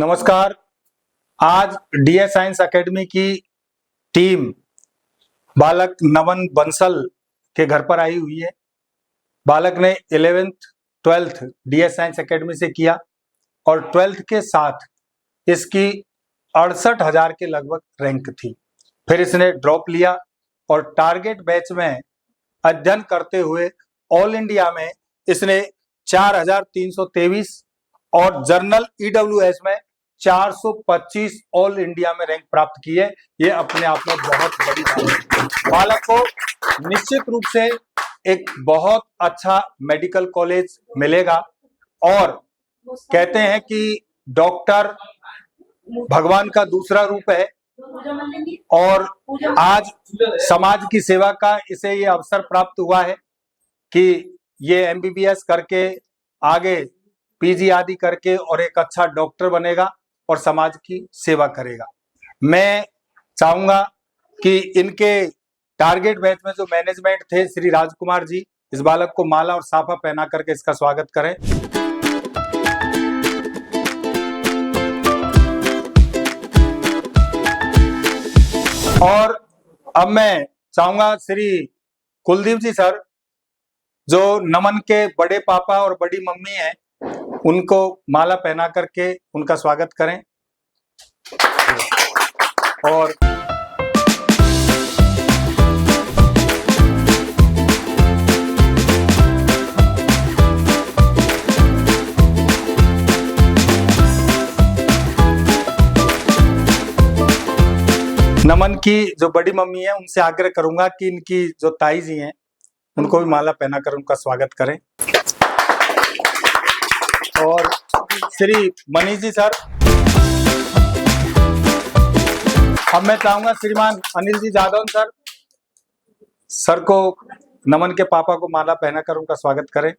नमस्कार। आज DS science academy की टीम बालक नमन बंसल के घर पर आई हुई है। बालक ने 11th 12th DS science academy से किया और 12th के साथ इसकी 68,000 के लगभग रैंक थी। फिर इसने ड्रॉप लिया और टारगेट बैच में अध्ययन करते हुए ऑल इंडिया में इसने 4,323 और जर्नल ईडब्ल्यूएस में 425 ऑल इंडिया में रैंक प्राप्त की है। ये अपने आप में बहुत बड़ी बात है। बालक को निश्चित रूप से एक बहुत अच्छा मेडिकल कॉलेज मिलेगा और कहते हैं कि डॉक्टर भगवान का दूसरा रूप है और आज समाज की सेवा का इसे ये अवसर प्राप्त हुआ है कि ये एमबीबीएस करके आगे पीजी आदि करके और एक अच्छा डॉक्टर बनेगा और समाज की सेवा करेगा। मैं चाहूंगा कि इनके टारगेट बैच में जो मैनेजमेंट थे श्री राजकुमार जी, इस बालक को माला और साफा पहना करके इसका स्वागत करें। और अब मैं चाहूंगा श्री कुलदीप जी सर, जो नमन के बड़े पापा और बड़ी मम्मी हैं, उनको माला पहना करके उनका स्वागत करें। और नमन की जो बड़ी मम्मी है उनसे आग्रह करूंगा कि इनकी जो ताई जी हैं उनको भी माला पहना कर उनका स्वागत करें। और श्री मनीष जी सर, अब मैं चाहूंगा श्रीमान अनिल जी जादव सर को नमन के पापा को माला पहनाकर उनका स्वागत करें।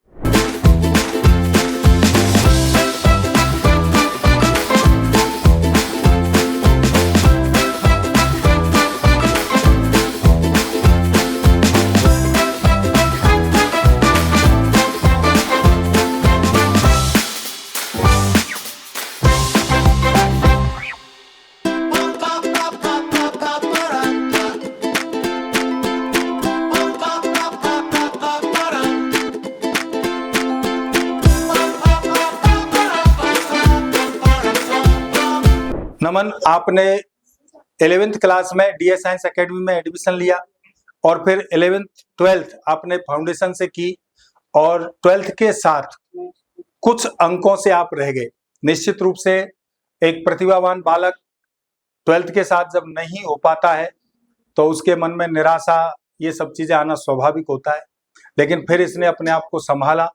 नमन, आपने 11th क्लास में डीएस साइंस एकेडमी में एडमिशन लिया और फिर 11th 12th आपने फाउंडेशन से की और 12th के साथ कुछ अंकों से आप रह गए। निश्चित रूप से एक प्रतिभावान बालक 12th के साथ जब नहीं हो पाता है तो उसके मन में निराशा, ये सब चीजें आना स्वाभाविक होता है। लेकिन फिर इसने अपने आप को संभाला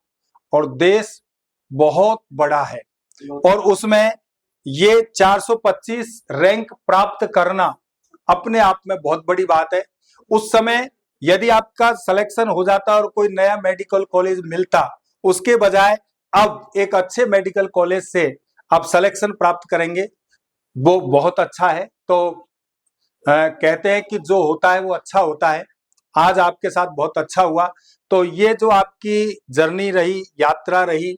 और देश बहुत बड़ा है और उसमें ये 425 रैंक प्राप्त करना अपने आप में बहुत बड़ी बात है। उस समय यदि आपका सिलेक्शन हो जाता और कोई नया मेडिकल कॉलेज मिलता, उसके बजाय अब एक अच्छे मेडिकल कॉलेज से आप सिलेक्शन प्राप्त करेंगे, वो बहुत अच्छा है। तो कहते हैं कि जो होता है वो अच्छा होता है। आज आपके साथ बहुत अच्छा हुआ। तो ये जो आपकी जर्नी रही, यात्रा रही,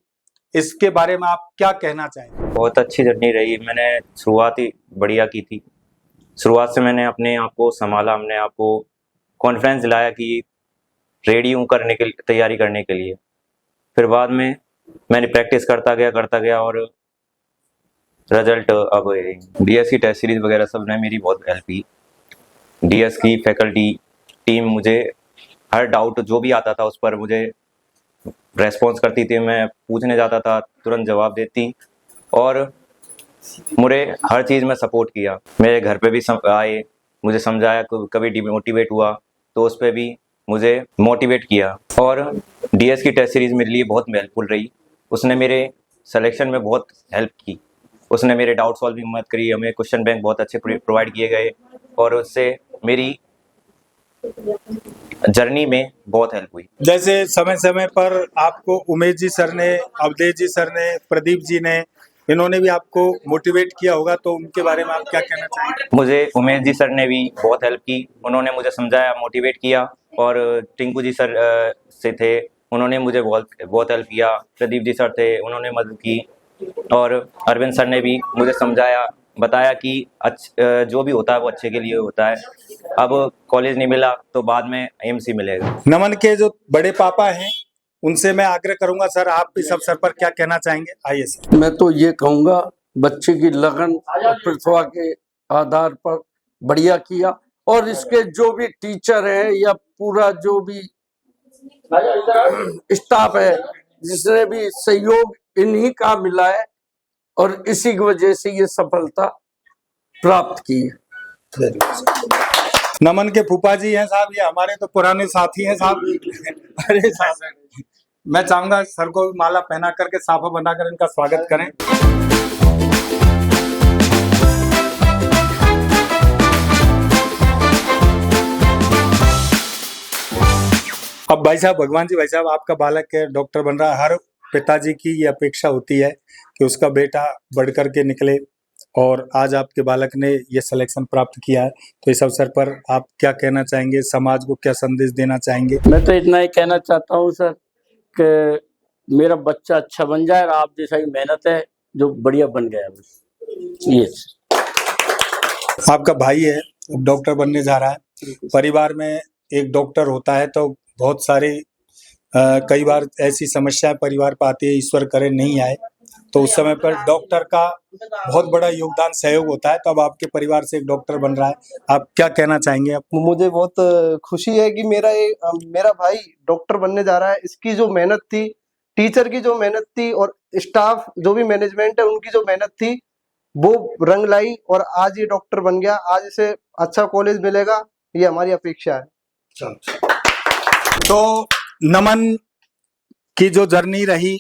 इसके बारे में आप क्या कहना चाहेंगे? बहुत अच्छी जर्नी रही। मैंने शुरुआत ही बढ़िया की थी। शुरुआत से मैंने अपने आप को संभाला, अपने आप को कॉन्फिडेंस दिलाया कि रेडी हूँ करने के तैयारी करने के लिए। फिर बाद में मैंने प्रैक्टिस करता गया और रिजल्ट अब डीएस की टेस्ट सीरीज वगैरह सब ने मेरी बहुत हेल्प की। डीएस की फैकल्टी टीम मुझे हर डाउट जो भी आता था उस पर मुझे रेस्पॉन्स करती थी। मैं पूछने जाता था, तुरंत जवाब देती और मुझे हर चीज़ में सपोर्ट किया। मेरे घर पे भी आए, मुझे समझाया, कभी डिमोटिवेट हुआ तो उस पर भी मुझे मोटिवेट किया। और डीएस की टेस्ट सीरीज़ मेरे लिए बहुत हेल्पफुल रही। उसने मेरे सिलेक्शन में बहुत हेल्प की। उसने मेरे डाउट सॉल्व भी मदद करी। हमें क्वेश्चन बैंक बहुत अच्छे प्रोवाइड किए गए और उससे मेरी जर्नी में बहुत हेल्प हुई। जैसे समय समय पर आपको उमेश जी सर ने, अवधेश जी सर ने, प्रदीप जी ने, इन्होंने भी आपको मोटिवेट किया होगा, तो उनके बारे में आप क्या कहना चाहेंगे? मुझे उमेश जी सर ने भी बहुत हेल्प की। उन्होंने मुझे समझाया, मोटिवेट किया। और टिंकू जी सर से थे, उन्होंने मुझे बहुत हेल्प किया। प्रदीप जी सर थे, उन्होंने मदद की। और अरविंद सर ने भी मुझे समझाया, बताया कि जो भी होता है वो अच्छे के लिए होता है। अब कॉलेज नहीं मिला तो बाद में एम्स ही मिलेगा। नमन के जो बड़े पापा हैं उनसे मैं आग्रह करूंगा, सर आप इस अवसर पर क्या कहना चाहेंगे? आइए सर। मैं तो ये कहूंगा, बच्चे की लगन और प्रतिभा के आधार पर बढ़िया किया, और इसके जो भी टीचर है या पूरा जो भी स्टाफ है, जिसने भी सहयोग इन्हीं का मिला है, और इसी की वजह से ये सफलता प्राप्त की है। नमन के फूफा जी हैं साहब, ये हमारे तो पुराने साथी हैं साहब। अरे साहब, मैं चाहूंगा सर को माला पहना करके साफा बनाकर इनका स्वागत करें। अब भाई साहब, भगवान जी, भाई साहब आपका बालक है डॉक्टर बन रहा है। हर पिताजी की ये अपेक्षा होती है कि उसका बेटा बढ़ करके निकले, और आज आपके बालक ने ये सिलेक्शन प्राप्त किया है, तो इस अवसर पर आप क्या कहना चाहेंगे? समाज को क्या संदेश देना चाहेंगे? मैं तो इतना ही कहना चाहता हूँ सर कि मेरा बच्चा अच्छा बन जाए, और आप जैसा ही मेहनत है जो बढ़िया बन गया बस ये। आपका भाई है, डॉक्टर बनने जा रहा है। परिवार में एक डॉक्टर होता है तो बहुत सारे कई बार ऐसी समस्याएं परिवार पर आती है, ईश्वर करे नहीं आए, तो उस समय पर डॉक्टर का बहुत बड़ा योगदान सहयोग होता है। तो अब आपके परिवार से एक डॉक्टर बन रहा है, आप क्या कहना चाहेंगे? आप मुझे बहुत खुशी है कि मेरा भाई डॉक्टर बनने जा रहा है। इसकी जो मेहनत थी, टीचर की जो मेहनत थी, और स्टाफ जो भी मैनेजमेंट है उनकी जो मेहनत थी, वो रंग लाई, और आज ये डॉक्टर बन गया। आज इसे अच्छा कॉलेज मिलेगा, ये हमारी अपेक्षा है। तो नमन की जो जर्नी रही,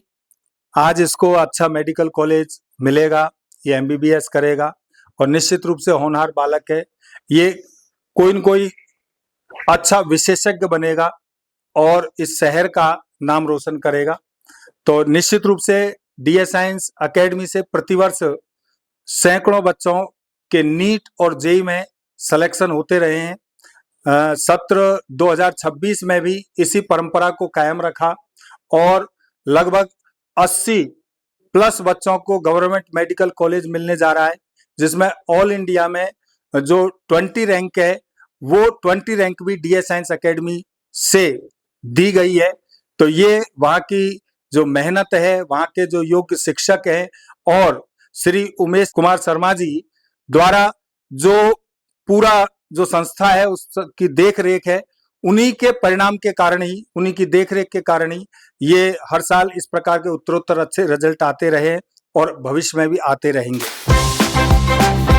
आज इसको अच्छा मेडिकल कॉलेज मिलेगा, ये MBBS करेगा, और निश्चित रूप से होनहार बालक है। ये कोई न कोई अच्छा विशेषज्ञ बनेगा और इस शहर का नाम रोशन करेगा। तो निश्चित रूप से DS साइंस एकेडमी से प्रतिवर्ष सैकड़ों बच्चों के नीट और JEE में सिलेक्शन होते रहे हैं। सत्र 2026 में भी इसी परंपरा को कायम रखा, और लगभग 80+ बच्चों को गवर्नमेंट मेडिकल कॉलेज मिलने जा रहा है, जिसमें ऑल इंडिया में जो 20 रैंक है, वो 20 रैंक भी DS साइंस एकेडमी से दी गई है। तो ये वहाँ की जो मेहनत है, वहाँ के जो योग्य शिक्षक हैं, और श्री उमेश कुमार शर्मा जी द्वारा जो पूरा जो संस्था है उसकी देख रेख है, उन्हीं के परिणाम के कारण ही, उन्हीं की देख रेख के कारण ही ये हर साल इस प्रकार के उत्तरोत्तर अच्छे रिजल्ट आते रहे, और भविष्य में भी आते रहेंगे।